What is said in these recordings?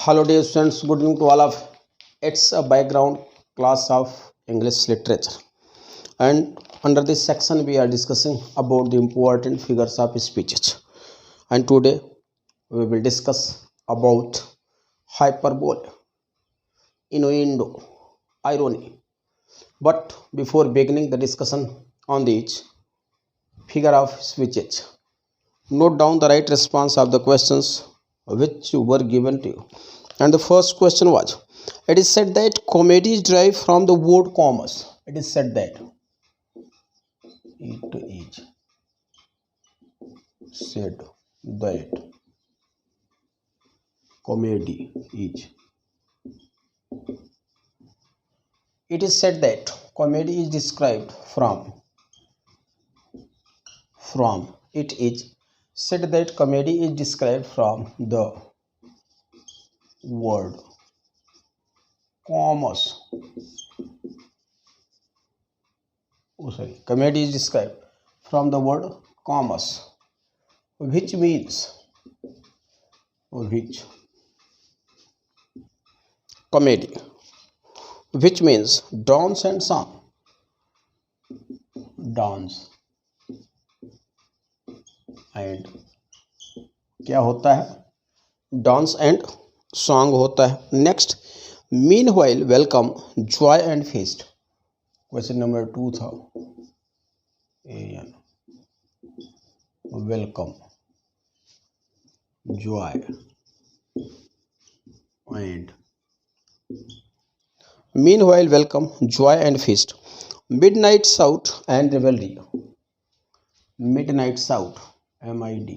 Hello dear students, good evening to all of. It's a background class of English literature, and under this section we are discussing about the important figures of speeches. And today we will discuss about hyperbole, innuendo, irony. But before beginning the discussion on each figure of speeches, note down the right response of the questions which were given to you. And the first question was, it is said that comedy is derived from the word commerce. It is said that. It is said that comedy is. It is said that comedy is described from. It is said that comedy is described from the word commerce. Comedy is described from the word commerce, which means comedy, which means dance and song. Dance and क्या होता है? Dance and song होता है. Next, meanwhile welcome joy and feast. Question number 2 था welcome joy and meanwhile welcome joy and feast. Midnight shout and revelry. Midnight shout MID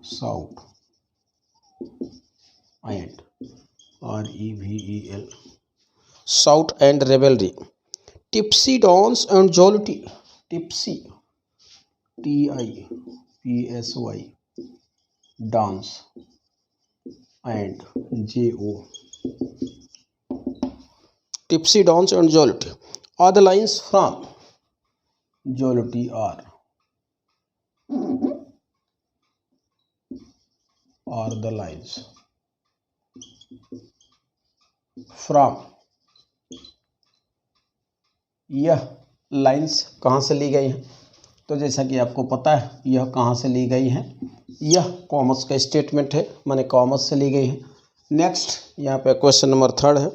South and REVEL South and revelry. Tipsy dance and jollity. Tipsy TIPSY dance and JO. Tipsy dance and jollity are the lines from jollity are the lines from. यह lines कहाँ से ली गई हैं? तो जैसा कि आपको पता है यह कहाँ से ली गई हैं. यह कॉमर्स का स्टेटमेंट है, माने कॉमर्स से ली गई है. नेक्स्ट यहाँ पे क्वेश्चन नंबर 3 है.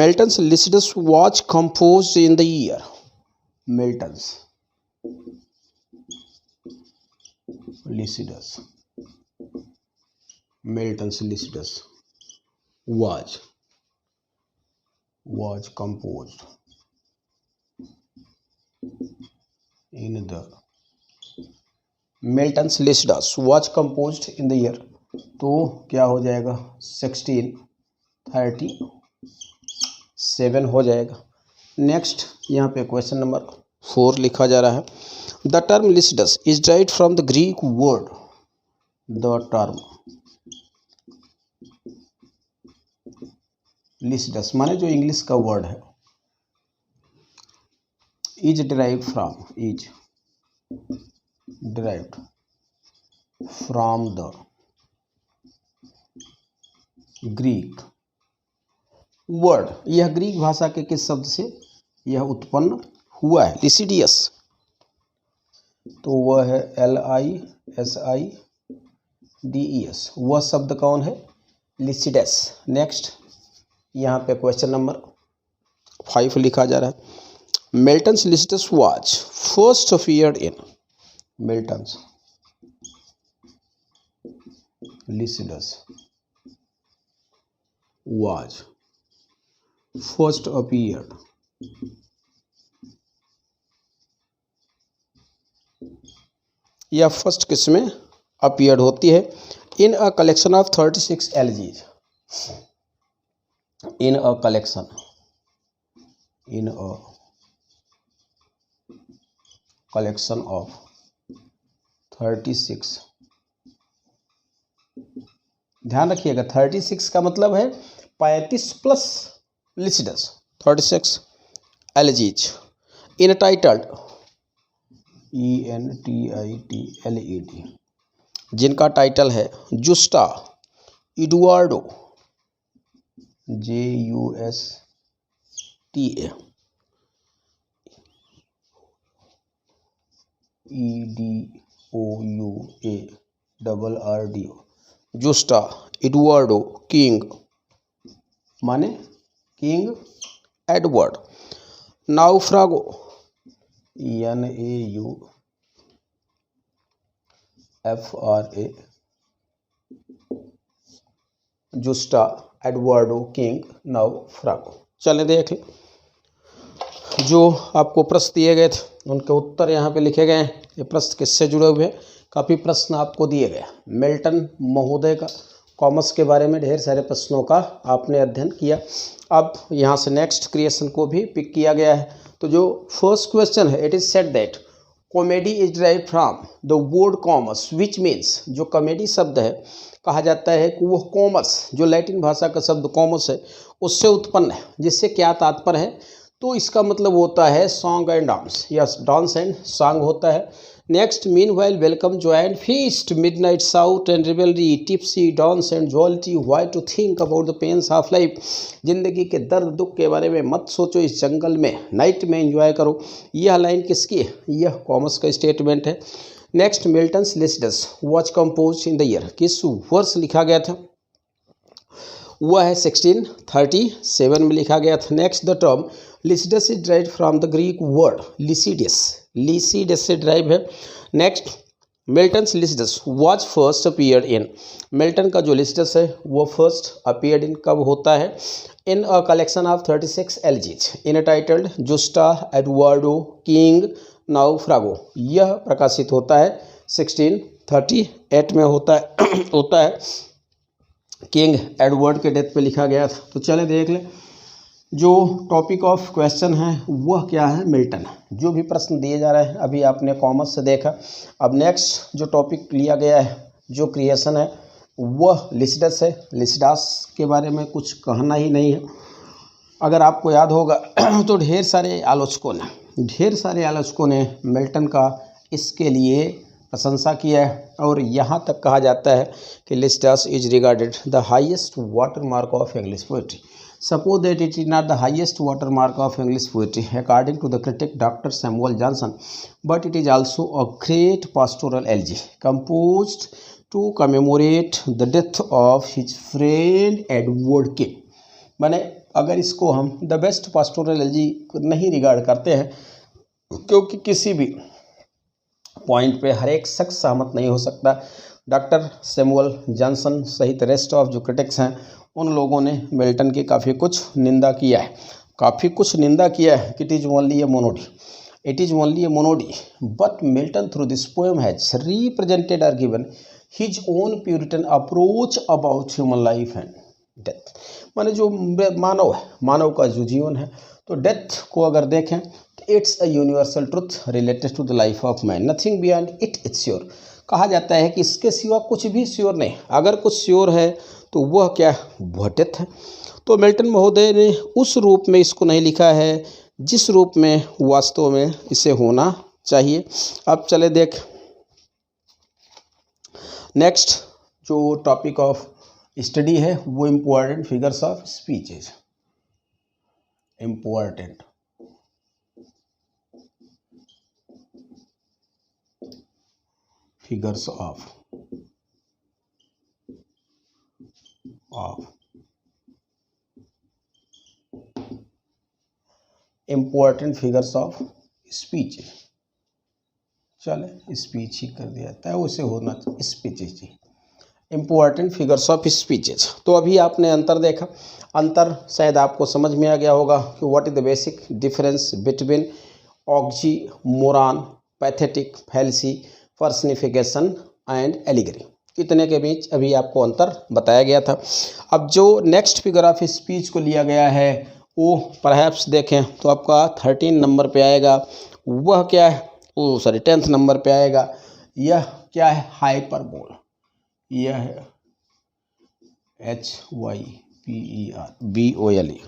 Milton's Lycidas was composed in the year. Milton's Lycidas was composed in the Milton's Lycidas was composed in the year. तो क्या हो जाएगा? 1637 हो जाएगा. नेक्स्ट यहाँ पे क्वेश्चन नंबर 4 लिखा जा रहा है. The term Lycidas is derived from the Greek word. The term Lycidas माने जो इंग्लिश का वर्ड है, is derived from the Greek word. यह ग्रीक भाषा के किस शब्द से यह उत्पन्न हुआ है? लिसिडियस. तो वह है LISIDES. वह शब्द कौन है? लिसिडस. नेक्स्ट यहाँ पे क्वेश्चन नंबर 5 लिखा जा रहा है. Milton's Lycidas was first appeared in. Milton's Lycidas was first appeared या फर्स्ट किस में अपीयर्ड होती है? In a collection of 36 elegies. In a collection of 36. ध्यान रखिएगा 36 का मतलब है 35 plus Lycidas. 36 elegies in titled ENTITLED जिनका टाइटल है जुस्टा एडुआर्डो JUSTA EDOUARRDO जुस्टा एडुआर्डो किंग माने किंग एडवर्ड। नाउफ्रागो NAUFRA जुस्टा एडवर्डो किंग नाउफ्रागो। चले देख लें, जो आपको प्रश्न दिए गए थे उनके उत्तर यहाँ पे लिखे गए हैं। ये प्रश्न किससे जुड़े हुए हैं? काफ़ी प्रश्न आपको दिए गए। मिल्टन महोदय का कॉमर्स के बारे में ढेर सारे प्रश्नों का आपने अध्ययन किया। अब यहाँ से नेक्स्ट क्रिएशन को भी पिक किया गया है। तो जो फर्स्ट क्वेश्चन है, it is said that comedy is derived from the word commerce which means, जो कॉमेडी शब्द है कहा जाता है कि वो कॉमर्स, जो लैटिन भाषा का शब्द कॉमर्स है उससे उत्पन्न है। जिससे क्या तात्पर्य है? तो इसका मतलब होता है song and dance, yes dance and song होता है। Next, meanwhile welcome joint feast midnight shout and revelry tipsy dance and jollity why to think about the pains of life, जिंदगी के दर्द दुख के बारे में मत सोचो इस जंगल में, नाइट में एंजॉय करो। यह लाइन किसकी है? यह कॉमर्स का स्टेटमेंट है। Next, Milton's Lycidas was compose in the year, किस वर्ष लिखा गया था? वह है 1637 में लिखा गया था। Next, the term Lycidas is drive from the Greek word Lycidas, Lycidas से ड्राइव है। Next, Milton's Lycidas was first appeared in, Milton का जो लिसिडस है वो फर्स्ट अपीयर्ड इन कब होता है? In a collection of 36 elegies in titled जुस्टा एडवर्डो किंग नाउफ्रागो। यह प्रकाशित होता है 1638 में होता है किंग एडवर्ड के डेथ पे लिखा गया था। तो चले देख लें, जो टॉपिक ऑफ क्वेश्चन है वह क्या है? मिल्टन। जो भी प्रश्न दिए जा रहे हैं अभी आपने कॉमर्स से देखा। अब नेक्स्ट जो टॉपिक लिया गया है, जो क्रिएशन है वह लिसिडस है। लिसिडास के बारे में कुछ कहना ही नहीं है। अगर आपको याद होगा तो ढेर सारे आलोचकों ने मिल्टन का इसके लिए प्रशंसा किया है और यहाँ तक कहा जाता है कि Lycidas is regarded the highest watermark of English poetry. Suppose that it is not the highest watermark of English poetry, according to the critic Dr. Samuel Johnson, but it is also a great pastoral elegy composed to commemorate the death of his friend Edward King। माने अगर इसको हम the best pastoral LG नहीं regard करते हैं, क्योंकि किसी भी पॉइंट पे हर एक शख्स सहमत नहीं हो सकता। डॉक्टर सैमुअल जॉनसन सहित रेस्ट ऑफ जो क्रिटिक्स हैं उन लोगों ने मिल्टन की काफ़ी कुछ निंदा किया है कि it is only a monody, but Milton through this poem has represented और given his own puritan approach about human life and death. माने जो मानव का जो जीवन है, तो डेथ को अगर देखें तो it's a universal truth related to the life of man, nothing beyond it it's sure. कहा जाता है कि इसके सिवा कुछ भी श्योर नहीं, अगर कुछ श्योर है तो वह क्या? वह डेथ है। तो मिल्टन महोदय ने उस रूप में इसको नहीं लिखा है जिस रूप में वास्तव में इसे होना चाहिए। अब चले देख नेक्स्ट जो टॉपिक ऑफ स्टडी है वो important figures of speeches. Important figures of important figures of speech. चले स्पीच ही कर दिया जाता है, उसे होना चाहिए speeches he. Important figures of speeches. तो अभी आपने अंतर देखा, अंतर शायद आपको समझ में आ गया होगा कि what is the basic difference between oxymoron, pathetic, fallacy, personification and allegory. इतने के बीच अभी आपको अंतर बताया गया था। अब जो नेक्स्ट फिगर ऑफ स्पीच को लिया गया है वो परहैप्स देखें तो आपका 13 नंबर पे आएगा। वह क्या है? 10th नंबर पे आएगा। यह क्या है? हाइपरबोल। यह है HYPER BOLE।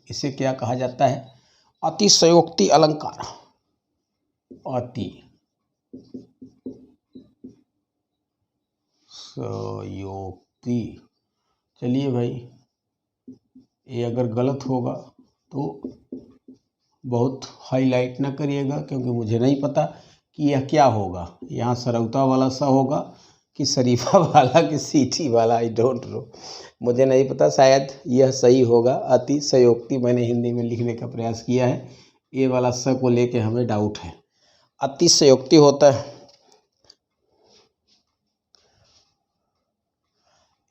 इसे क्या कहा जाता है? अतिशयोक्ति अलंकार। अति सयोक्ति। चलिए भाई, ये अगर गलत होगा तो बहुत हाईलाइट ना करिएगा, क्योंकि मुझे नहीं पता कि यह क्या होगा। यहाँ सरौता वाला सा होगा कि शरीफा वाला कि सीटी वाला, आई डोंट नो, मुझे नहीं पता। शायद यह सही होगा, अतिशयोक्ति। मैंने हिंदी में लिखने का प्रयास किया है, ये वाला स को लेके हमें डाउट है। अतिशयोक्ति होता है,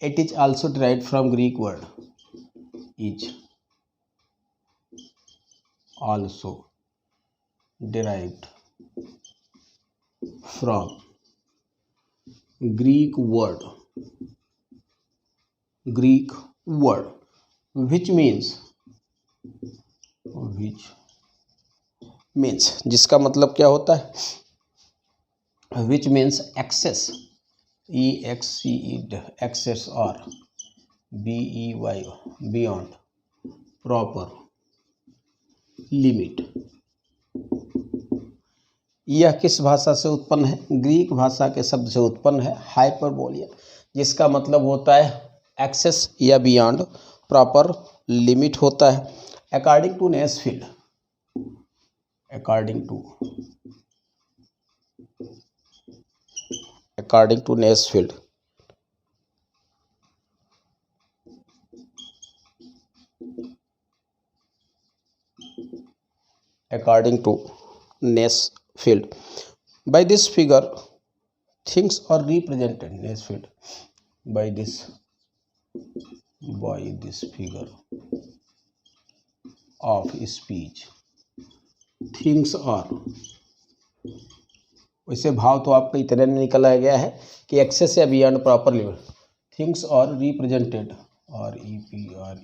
it is also derived from Greek word, is also derived from Greek word which means जिसका मतलब क्या होता है, which means excess, excess or beyond, proper, limit। यह किस भाषा से उत्पन्न है? ग्रीक भाषा के शब्द से उत्पन्न है, हाइपरबोलिया, जिसका मतलब होता है एक्सेस या बियॉन्ड, प्रॉपर, लिमिट होता है। According to Nesfield, according to Nesfield, according to Nesfield, by this figure things are represented, Nesfield, by this figure of speech things are, वैसे भाव तो आपका इतने में निकल आ गया है कि एक्सेस या beyond proper limit, things are represented, REPRE,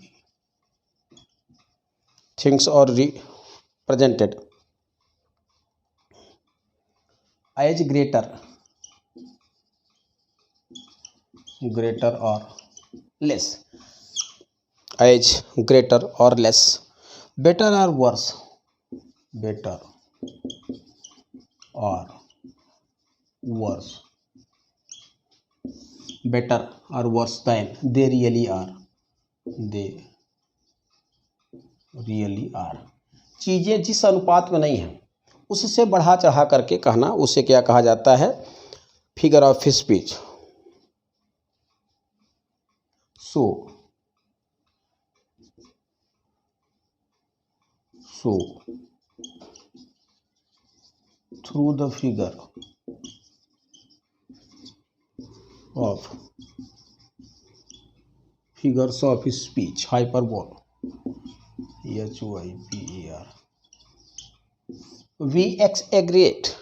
things are represented as greater or less, as greater or less, better or worse, better or worse, better or worse than they really are, चीज़ें जिस अनुपात में नहीं हैं उससे बढ़ा चढ़ा करके कहना, उसे क्या कहा जाता है? Figure of speech. So through the figure of figures of speech, hyperbole, HYPER, we exaggerate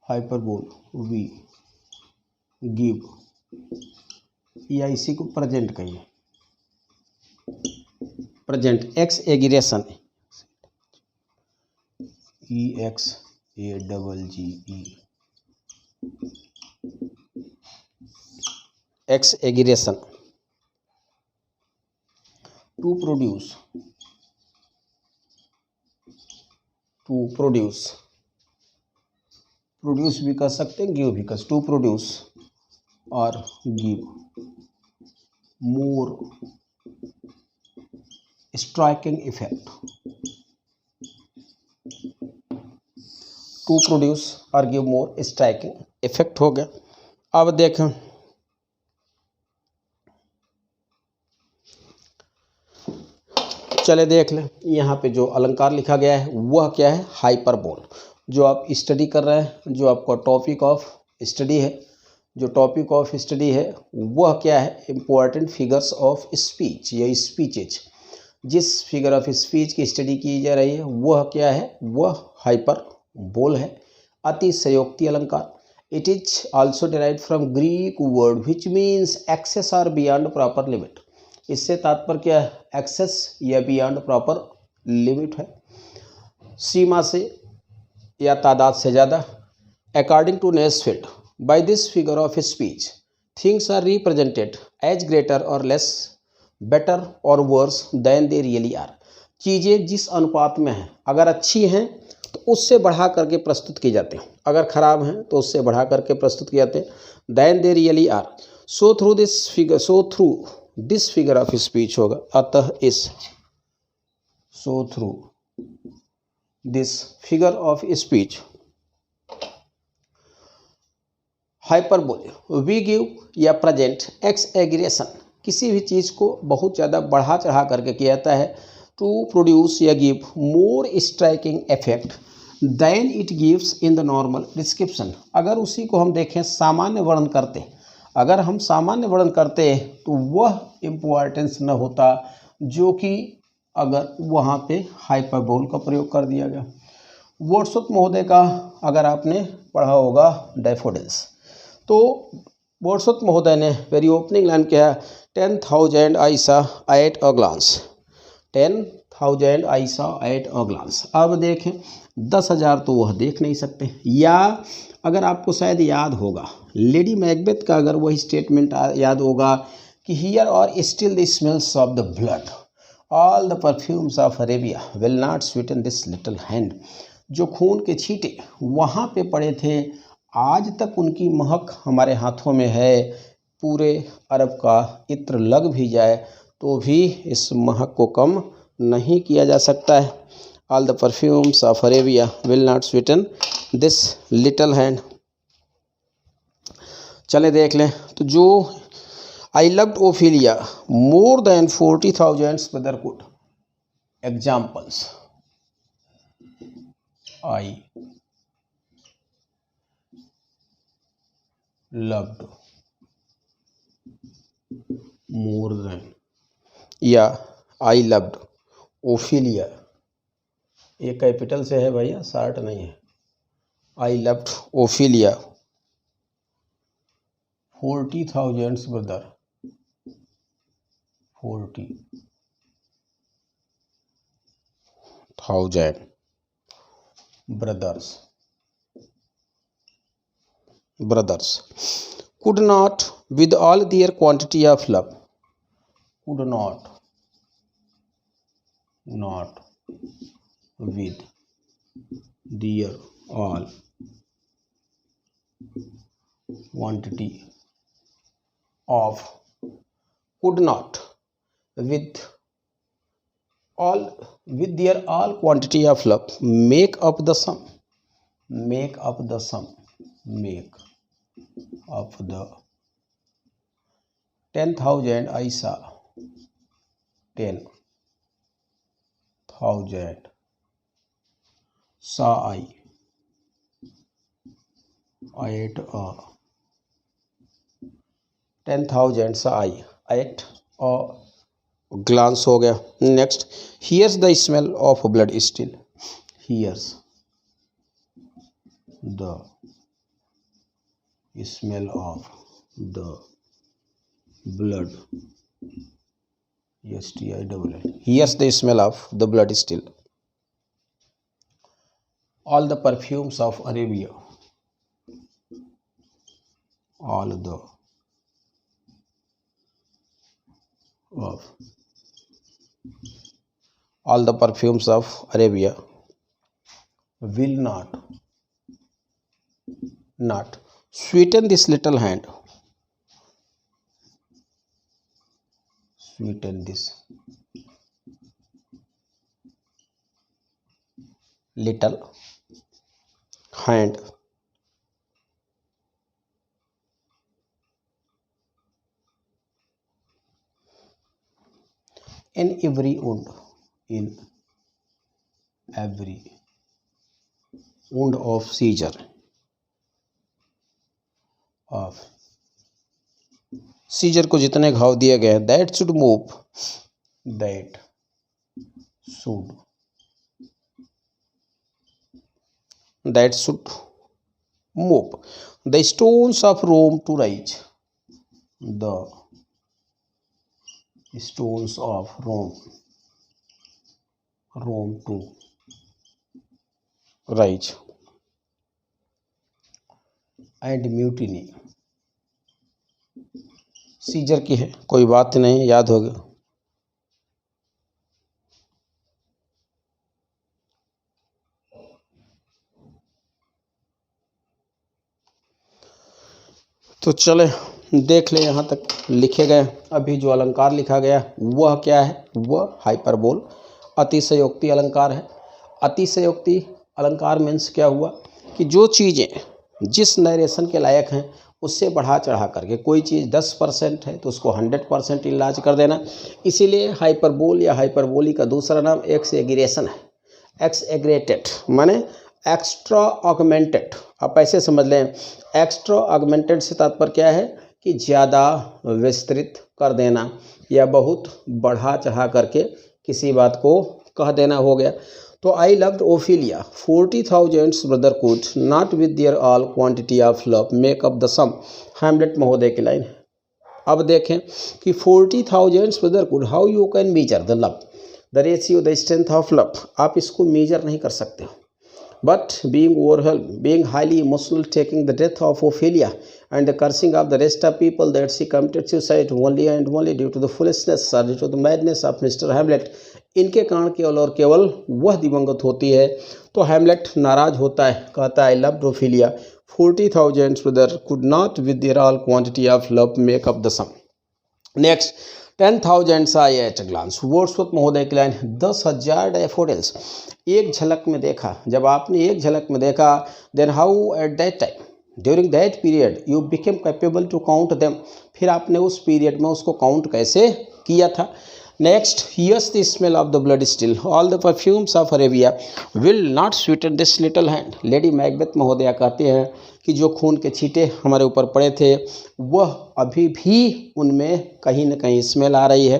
hyperbole, we give, या इसी को प्रेजेंट कहिए, present, exaggeration, EXAGGE, exaggeration, to produce भी कर सकते हैं, गिव भी कर, टू प्रोड्यूस और give more striking effect, to produce और गिव मोर स्ट्राइकिंग इफेक्ट हो गया। अब देखें, चले देख लें, यहाँ पे जो अलंकार लिखा गया है वह क्या है? हाइपरबोल। जो आप स्टडी कर रहे हैं, जो आपका टॉपिक ऑफ स्टडी है, वह क्या है? इम्पोर्टेंट फिगर्स ऑफ स्पीच या स्पीचेज। जिस फिगर ऑफ स्पीच की स्टडी की जा रही है वह क्या है? वह हाइपरबोल है, अतिशयोक्ति अलंकार। It is also derived from Greek word which means excess और बियॉन्ड प्रॉपर लिमिट। इससे तात्पर्य क्या है? एक्सेस या बियॉन्ड प्रॉपर लिमिट है, सीमा से या तादाद से ज़्यादा। According to Nesfield, by this figure of speech things are represented as greater और लेस, बेटर और worse than they really are. चीज़ें जिस अनुपात में हैं, अगर अच्छी हैं तो उससे बढ़ा करके प्रस्तुत किए जाते हैं, अगर खराब हैं तो उससे बढ़ा करके प्रस्तुत किए जाते हैं। Then they really are. So through this figure of speech होगा, अतः इस, so through this figure of speech hyperbole we give या प्रेजेंट एक्सएग्रेशन, किसी भी चीज़ को बहुत ज़्यादा बढ़ा चढ़ा करके किया जाता है, टू प्रोड्यूस या give more striking effect than it gives in the normal description. अगर उसी को हम देखें सामान्य वर्णन करते, अगर हम सामान्य वर्णन करते तो वह इम्पोर्टेंस न होता जो कि अगर वहाँ पे हाइपरबोल का प्रयोग कर दिया गया। वर्ड्सवर्थ महोदय का अगर आपने पढ़ा होगा डैफोडिल्स, तो वर्ड्सवर्थ महोदय ने वेरी ओपनिंग लाइन किया, 10,000 I saw at a glance, 10,000 I saw at a glance. अब देखें 10,000 तो वह देख नहीं सकते, या अगर आपको शायद याद होगा लेडी मैकबेथ का अगर वही स्टेटमेंट याद होगा कि हियर और still the smells of the blood, all the perfumes of Arabia will not sweeten this little hand. जो खून के छींटे वहाँ पे पड़े थे, आज तक उनकी महक हमारे हाथों में है, पूरे अरब का इत्र लग भी जाए तो भी इस महक को कम नहीं किया जा सकता है। All the perfumes of Arabia will not sweeten this little hand. चले देख लें, तो जो आई loved Ophelia more than 40,000 brotherhood, examples, आई loved more than, या आई लव्ड ओफिलिया, ये कैपिटल से है भैया, शार्ट नहीं है। आई loved Ophelia 40,000 brother, 40,000 brothers could not with all their quantity of love, could not with their all quantity of, could not with their all quantity of love make up the sum, make up the 10,000 I saw, 10,000 saw I at a, 10,000 saw I at a glance हो गया। Next, here's the smell of blood still, here's the smell of the blood, STILL, here's the smell of the blood still, all the perfumes of Arabia, all the perfumes of Arabia will not sweeten this little hand, sweeten this little hand, in every wound, in every wound of seizure, of Caesar को जितने घाव दिए गए, that should move the stones of Rome to rise, the stones of Rome to rise, and mutiny, Caesar की है, कोई बात नहीं, याद होगा। तो चले देख ले, यहाँ तक लिखे गए। अभी जो अलंकार लिखा गया वह क्या है? वह हाइपरबोल, अतिशयोक्ति अलंकार है। अतिशयोक्ति अलंकार मीन्स क्या हुआ कि जो चीज़ें जिस नरेशन के लायक हैं उससे बढ़ा चढ़ा करके, कोई चीज़ 10% है तो उसको 100% इलाज कर देना। इसीलिए हाइपरबोल या हाइपरबोली का दूसरा नाम एक्सएग्रेशन है। एक्सएग्रेटेड माने एक्स्ट्रा ऑगमेंटेड। आप ऐसे समझ लें, एक्स्ट्रा ऑगमेंटेड से तात्पर्य क्या है कि ज़्यादा विस्तृत कर देना या बहुत बढ़ा चढ़ा करके किसी बात को कह देना हो गया। तो I loved Ophelia 40,000 brother could not with their all quantity of love make up the sum. Hamlet महोदय की लाइन। अब देखें कि 40,000 brother could, how you can measure the love, the ratio, the strength of love. आप इसको major नहीं कर सकते हो। But being overwhelmed, being highly emotional, taking the death of Ophelia and the cursing of the rest of people that she committed suicide only and only due to the foolishness or due to the madness of Mr. Hamlet, इनके कारण केवल और केवल वह दिवंगत होती है। तो हैमलेट नाराज होता है, कहता है, I loved Ophelia 40,000 brother could not with their all quantity of love make up the sum. Next 10,000 I at glance, Wordsworth महोदय की लाइन। 10,000 डैफोडिल्स, एक झलक में देखा। जब आपने एक झलक में देखा, then how at that time, during that period you became capable to count them, फिर आपने उस पीरियड में उसको काउंट कैसे किया था। Next, yes the smell of the blood still, all the perfumes of Arabia will not sweeten this little hand. Lady Macbeth महोदया कहते हैं कि जो खून के छींटे हमारे ऊपर पड़े थे वह अभी भी उनमें कहीं ना कहीं स्मेल आ रही है।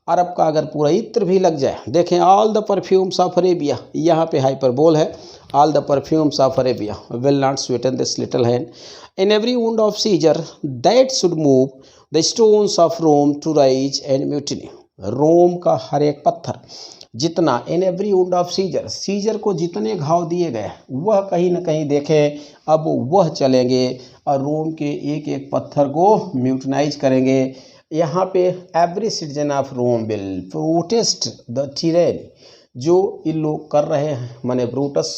अरब का अगर पूरा इत्र भी लग जाए, देखें, all the perfumes of Arabia, यहाँ पे हाइपरबोल है, all the perfumes of Arabia will not sweeten this little hand. In every wound of Caesar that should move the stones of Rome to rise and mutiny. रोम का हर एक पत्थर जितना, in every wound of Caesar, Caesar को जितने घाव दिए गए वह कहीं ना कहीं देखें अब वह चलेंगे और रोम के एक एक पत्थर को म्यूटनाइज करेंगे। यहाँ पे every citizen of Rome will protest the tyranny, जो इन लोग कर रहे हैं माने ब्रूटस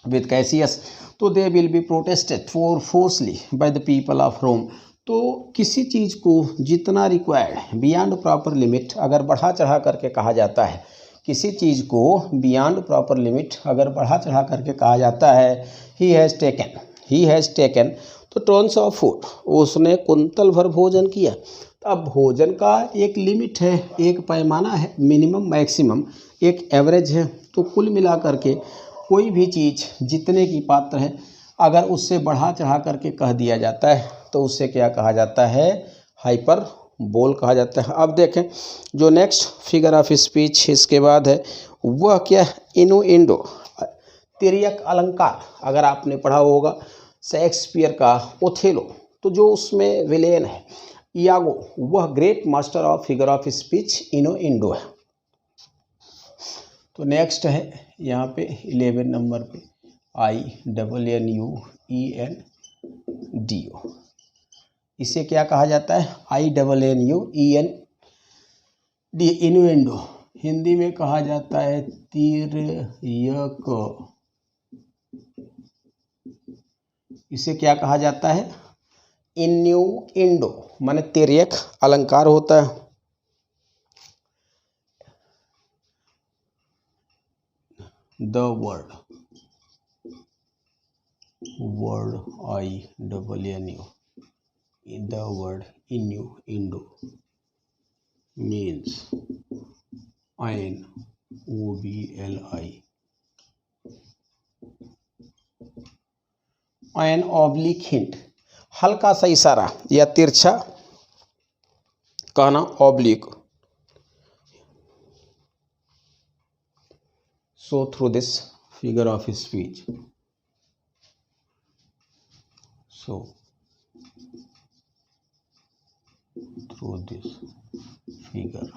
विद कैसियस, तो they will be protested for forcely by the people of Rome. तो किसी चीज़ को जितना रिक्वायर्ड बियॉन्ड प्रॉपर लिमिट अगर बढ़ा चढ़ा करके कहा जाता है, किसी चीज़ को बियॉन्ड प्रॉपर लिमिट अगर बढ़ा चढ़ा करके कहा जाता है, ही हैज़ टेकन तो टॉन्स ऑफ फूड, उसने कुंतल भर भोजन किया। अब भोजन का एक लिमिट है, एक पैमाना है, मिनिमम मैक्सिमम एक एवरेज है। तो कुल मिला करके कोई भी चीज़ जितने की पात्र है अगर उससे बढ़ा चढ़ा करके कह दिया जाता है तो उससे क्या कहा जाता है? हाइपर बोल कहा जाता है। अब देखें जो नेक्स्ट फिगर ऑफ स्पीच इसके बाद है वह क्या है? इनुएंडो, तिर्यक अलंकार। अगर आपने पढ़ा होगा शेक्सपियर का ओथेलो, तो जो उसमें विलेन है इयागो, वह great master of figure of speech innuendo है। तो नेक्स्ट है यहाँ पे 11 नंबर पे INNUENDO, इसे क्या कहा जाता है? INNUEND, इनुएंडो। हिंदी में कहा जाता है तिर्यक। इसे क्या कहा जाता है? इन्यूएंडो माने तिर्यक अलंकार होता है। The word INNU, the word innuendo means INOBLI, an oblique hint, हल्का सा इशारा या तिरछा कहना, oblique. So through this figure of speech, so through this figure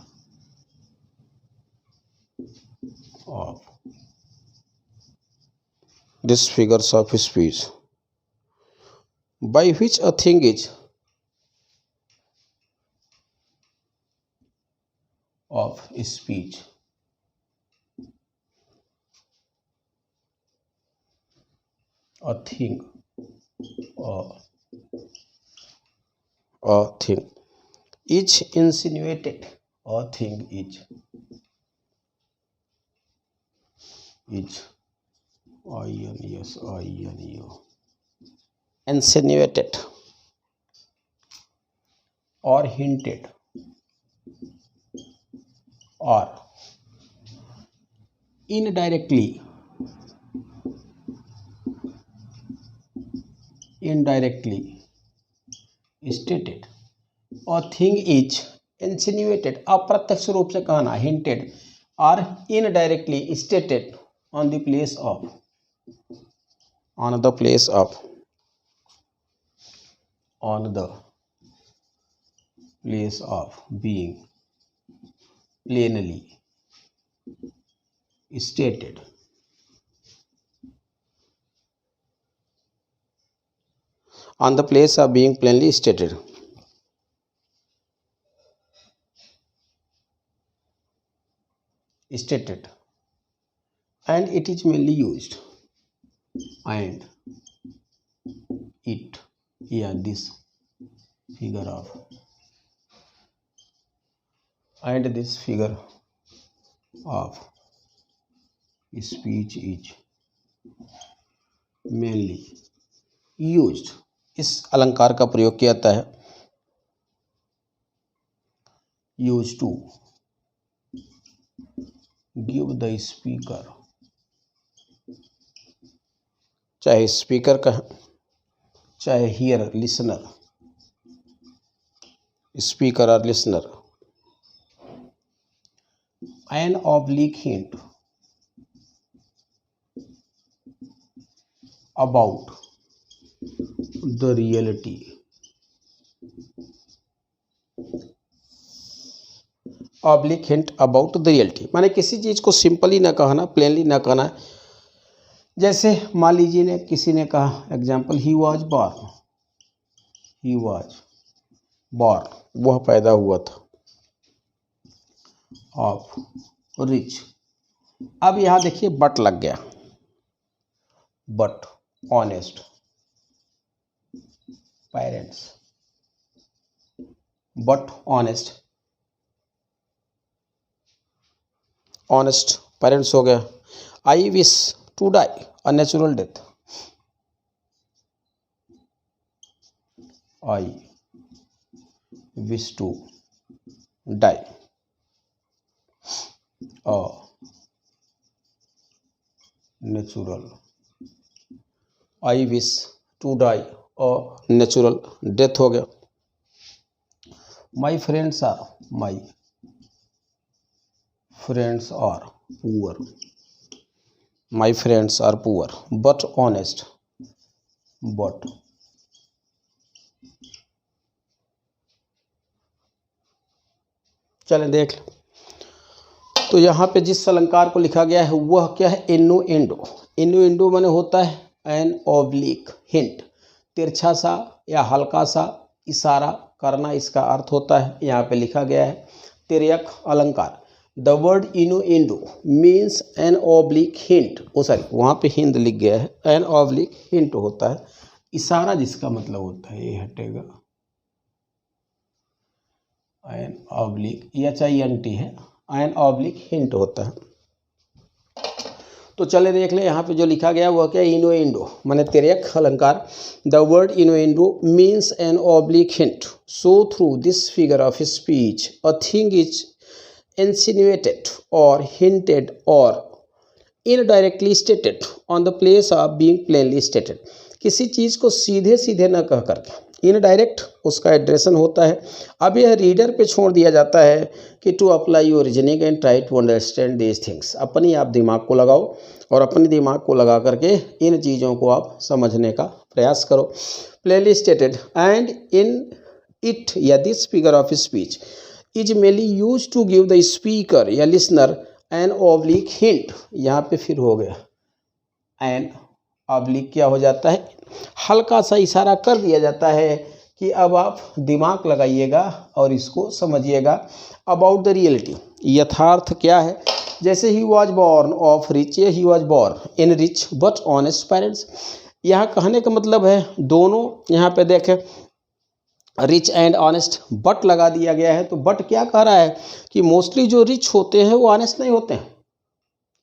of figures of speech by which a thing is of speech a thing a thing is insinuated, a thing is insinuated or hinted or indirectly stated. A thing is insinuated, अप्रत्यक्ष रूप से कहना, hinted or indirectly stated on the place of being plainly stated. On the place of being plainly stated. And it is mainly used. And it, yeah, this figure of, and this figure of speech is mainly used. इस अलंकार का प्रयोग किया जाता है use to give the speaker, चाहे speaker का, चाहे हियर लिसनर, स्पीकर और listener, an oblique hint about the reality, oblique hint about the reality, माने किसी चीज को सिंपली ना कहना, प्लेनली ना कहना। जैसे मान लीजिए ने किसी ने कहा, एग्जाम्पल, ही वॉज बॉर्न, वह पैदा हुआ था, ऑफ रिच। अब यहां देखिए बट लग गया, but honest parents, but honest parents हो गया। I wish to die a natural death, I wish to die a natural, I wish to die a natural death हो गया। My friends are poor, but honest, but चलें देख लें। तो यहाँ पे जिस अलंकार को लिखा गया है वह क्या है, इन्नुएंडो माने होता है एन ऑब्लिक हिंट, तिरछा सा या हल्का सा इशारा करना, इसका अर्थ होता है। यहाँ पे लिखा गया है तिर्यक अलंकार। The word innuendo means an oblique hint, वहाँ पे हिंद लिख गया है, एन ऑब्लिक हिंट होता है इशारा, जिसका मतलब होता है, ये हटेगा, एन ऑब्लिक, HINT है, एन ऑब्लिक हिंट होता है। तो चले देख ले यहाँ पे जो लिखा गया वह क्या, इन्नुएंडो माने तिर्यक अलंकार। The word innuendo means an oblique hint, so through this figure of speech a thing is insinuated or hinted or indirectly stated on the place of being plainly stated। किसी चीज़ को सीधे सीधे न कह करके इनडायरेक्ट उसका एड्रेसन होता है। अब यह रीडर पे छोड़ दिया जाता है कि to apply your reasoning and try to understand these things, अपनी आप दिमाग को लगाओ और अपने दिमाग को लगा करके इन चीज़ों को आप समझने का प्रयास करो। Plainly stated and in it या this figure of speech is mainly use to give the speaker या लिसनर एन ऑब्लिक हिंट। यहाँ पे फिर हो गया एन ऑब्लिक, क्या हो जाता है, हल्का सा इशारा कर दिया जाता है कि अब आप दिमाग लगाइएगा और इसको समझिएगा। अबाउट द रियलिटी, यथार्थ क्या है। जैसे he was born of rich, he was born in rich but honest parents. यहाँ कहने का मतलब है दोनों, यहाँ पे देखें रिच एंड ऑनेस्ट, बट लगा दिया गया है। तो बट क्या कह रहा है कि मोस्टली जो रिच होते हैं वो ऑनेस्ट नहीं होते हैं।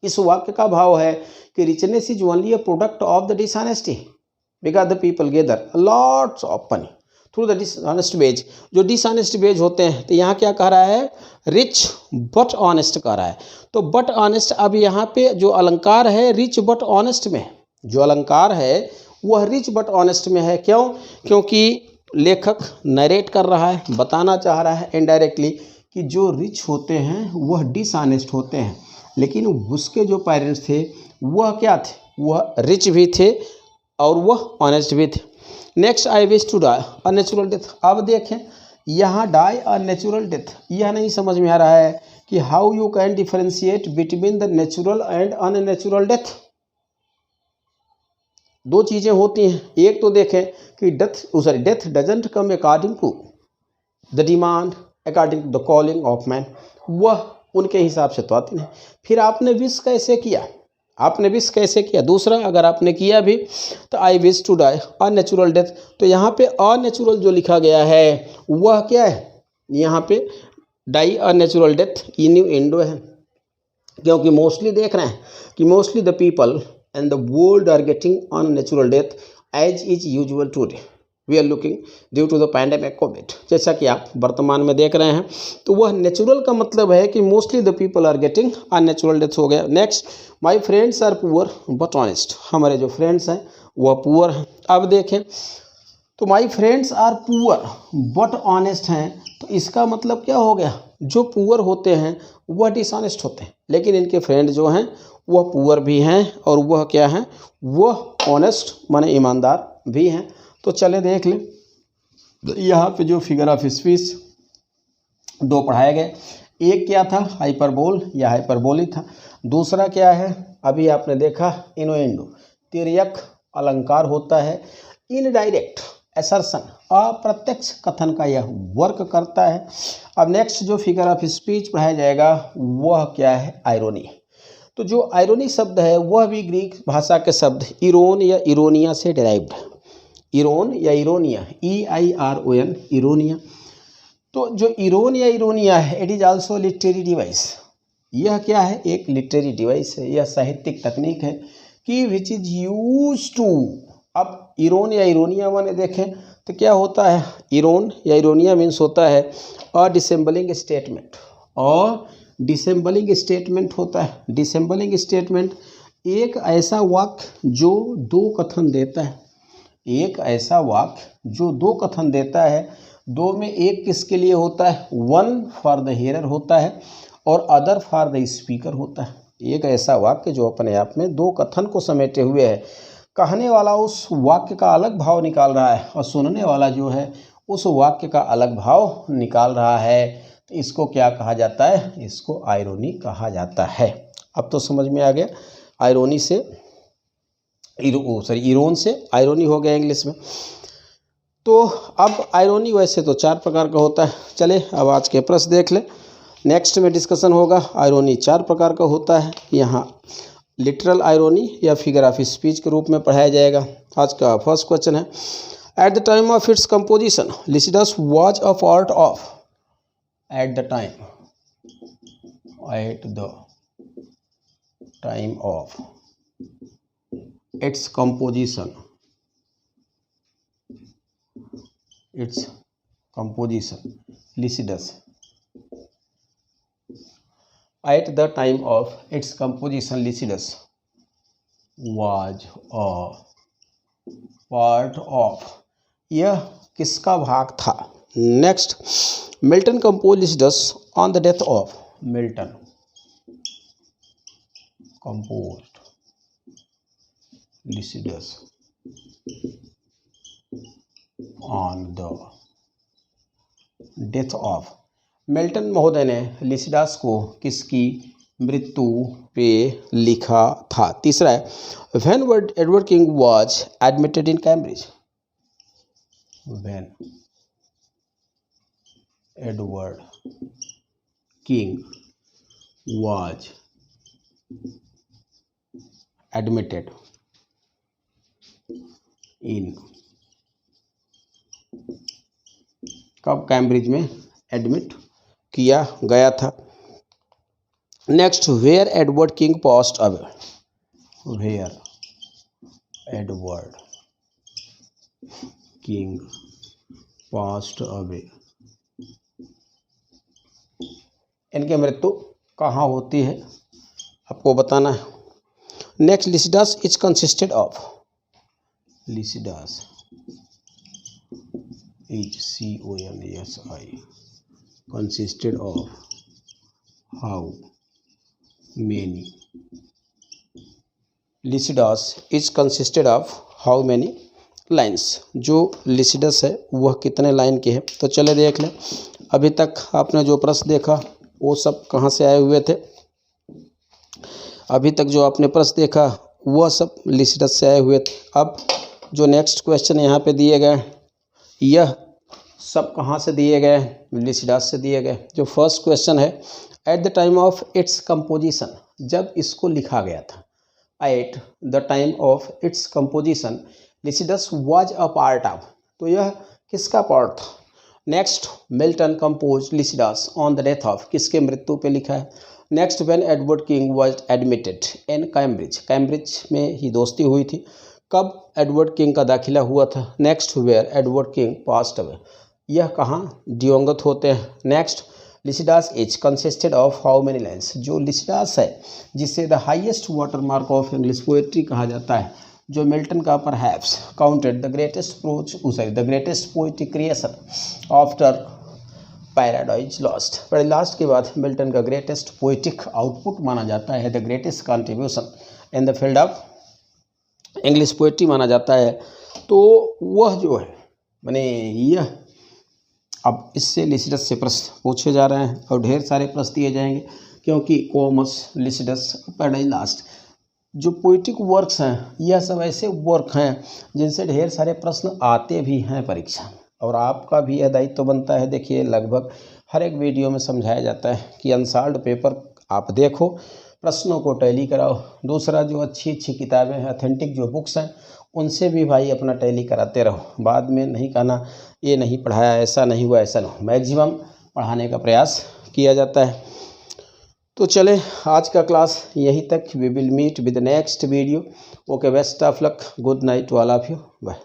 इस वाक्य का भाव है कि richness is only a product of the dishonesty because the people gather lots of money through the dishonest ways. जो डिसऑनेस्ट वेज होते हैं, तो यहाँ क्या कह रहा है, रिच बट ऑनेस्ट कह रहा है। तो बट ऑनेस्ट, अब यहाँ पे जो अलंकार है रिच बट ऑनेस्ट में, जो अलंकार है वह रिच बट ऑनेस्ट में है। क्यों? क्योंकि लेखक नरेट कर रहा है, बताना चाह रहा है इनडायरेक्टली कि जो रिच होते हैं वह डिसऑनेस्ट होते हैं, लेकिन उसके जो पेरेंट्स थे वह क्या थे, वह रिच भी थे और वह ऑनेस्ट भी थे। Next, I wish to die a natural death. अब देखें यहाँ डाई अ नेचुरल डेथ, यह नहीं समझ में आ रहा है कि how you can differentiate between the natural and unnatural death. दो चीज़ें होती हैं, एक तो देखें कि death doesn't come according to the demand, according to the calling of man, वह उनके हिसाब से तो आती नहीं। फिर आपने विश कैसे किया, आपने विश कैसे किया। दूसरा, अगर आपने किया भी तो I wish to die unnatural death, तो यहाँ पे अननेचुरल जो लिखा गया है वह क्या है, यहाँ पे डाई अननेचुरल डेथ इन्यूएंडो है। क्योंकि मोस्टली देख रहे हैं कि mostly the people and the world are getting unnatural death as is usual today we are looking due to the pandemic COVID. जैसा कि आप वर्तमान में देख रहे हैं, तो वह नेचुरल का मतलब है कि mostly the people are getting unnatural death हो गया। Next, my friends are poor but honest, हमारे जो फ्रेंड्स हैं वह पुअर हैं। अब देखें तो my friends are poor but honest हैं, तो इसका मतलब क्या हो गया, जो पुअर होते हैं वह डिसऑनेस्ट होते हैं, लेकिन इनके फ्रेंड जो हैं वह पुअर भी हैं और वह क्या हैं, वह ऑनेस्ट माने ईमानदार भी हैं। तो चले देख लें, यहाँ पे जो फिगर ऑफ स्पीच दो पढ़ाए गए, एक क्या था, हाइपरबोल या हाइपरबोली था। दूसरा क्या है, अभी आपने देखा इनोएंडो, तिर्यक अलंकार होता है। इनडायरेक्ट असर्शन, अप्रत्यक्ष कथन का यह वर्क करता है। अब नेक्स्ट जो फिगर ऑफ स्पीच पढ़ाया जाएगा वह क्या है, आयरोनी। तो जो आयरोनी शब्द है वह भी ग्रीक भाषा के शब्द इरोन या इरोनिया से डिराइव्ड है। इरोन या इरोनिया, EIRON, इरोनिया। तो जो इरोन या इरोनिया है, it is also literary device. यह क्या है, एक लिटरेरी डिवाइस है, यह साहित्यिक तकनीक है कि विच इज यूज टू। अब इरोन या इरोनिया माने देखें तो क्या होता है, इरोन या इरोनिया मीन्स होता है अ डिसेंबलिंग स्टेटमेंट, और डिसेंबलिंग स्टेटमेंट होता है। डिसेंबलिंग स्टेटमेंट एक ऐसा वाक्य जो दो कथन देता है, एक ऐसा वाक्य जो दो कथन देता है। दो में एक किसके लिए होता है, वन फॉर द हेयर होता है और अदर फॉर द स्पीकर होता है। एक ऐसा वाक्य जो अपने आप में दो कथन को समेटे हुए है। कहने वाला उस वाक्य का अलग भाव निकाल रहा है और सुनने वाला जो है उस वाक्य का अलग भाव निकाल रहा है। तो इसको क्या कहा जाता है, इसको आयरोनी कहा जाता है। अब तो समझ में आ गया, आयरोनी से इरोन से आयरोनी हो गया इंग्लिश में। तो अब आयरोनी वैसे तो चार प्रकार का होता है। चले अब आज के प्रश्न देख ले, नेक्स्ट में डिस्कशन होगा। आयरोनी चार प्रकार का होता है, यहाँ लिटरल आयरोनी या फिगर ऑफ स्पीच के रूप में पढ़ाया जाएगा। आज का फर्स्ट क्वेश्चन है, at the time of its composition Lycidas was a part of. At the time of its composition Lycidas at the time of its composition Lycidas was a part of, यह किसका भाग था। Next, Milton compose Lycidas on the death of. Milton composed Lycidas on the death of। Milton महोदय ने Lycidas को किसकी मृत्यु पे लिखा था। तीसरा है, when Edward King was admitted in Cambridge. When Edward King was admitted in कब कैम्ब्रिज में एडमिट किया गया था। Next, where Edward King passed away, where Edward King passed away, इनकी मृत्यु कहाँ होती है आपको बताना है। Next, Lycidas is consisted of, Lycidas is CONSI consisted of how many, Lycidas is consisted of how many lines, जो लिसिडस है वह कितने लाइन की है। तो चले देख लें, अभी तक आपने जो प्रश्न देखा वो सब कहाँ से आए हुए थे। अभी तक जो आपने प्रश्न देखा वह सब लिसिडस से आए हुए थे। अब जो नेक्स्ट क्वेश्चन यहाँ पे दिए गए, यह सब कहाँ से दिए गए, लिसिडास से दिए गए। जो फर्स्ट क्वेश्चन है, at the time of its composition, जब इसको लिखा गया था, at the time of its composition Lycidas was a part of, तो यह किसका पार्ट था। Next, Milton compose Lycidas on the death of, किसके मृत्यु पे लिखा है। Next, when Edward King was admitted in Cambridge, Cambridge में ही दोस्ती हुई थी, कब एडवर्ड किंग का दाखिला हुआ था। Next, where Edward King passed away, यह कहाँ दिवंगत होते हैं। Next, Lycidas is consisted of how many lines, जो लिसिडास है जिसे the highest watermark of English poetry कहा जाता है, जो मिल्टन का perhaps counted the greatest poetic creation after Paradise Lost, Paradise के बाद मिल्टन का ग्रेटेस्ट पोएटिक आउटपुट माना जाता है, the greatest contribution in the field of English poetry माना जाता है। तो वह जो है माने यह, अब इससे लिसिडस से प्रश्न पूछे जा रहे हैं और ढेर सारे प्रश्न दिए जाएंगे, क्योंकि कोमस, लिसिडस, पैराडाइज लॉस्ट जो पोइटिक वर्क्स हैं, यह सब ऐसे वर्क हैं जिनसे ढेर सारे प्रश्न आते भी हैं परीक्षा, और आपका भी यह दायित्व बनता है। देखिए, लगभग हर एक वीडियो में समझाया जाता है कि अनसॉल्व्ड पेपर आप देखो, प्रश्नों को टैली कराओ। दूसरा, जो अच्छी अच्छी किताबें हैं, ऑथेंटिक जो बुक्स हैं, उनसे भी भाई अपना टैली कराते रहो। बाद में नहीं कहना ये नहीं पढ़ाया, ऐसा नहीं हुआ, ऐसा नहीं, मैक्सिमम पढ़ाने का प्रयास किया जाता है। तो चले, आज का क्लास यहीं तक। We will meet with next video. Okay, best of luck, good night to all of you, bye.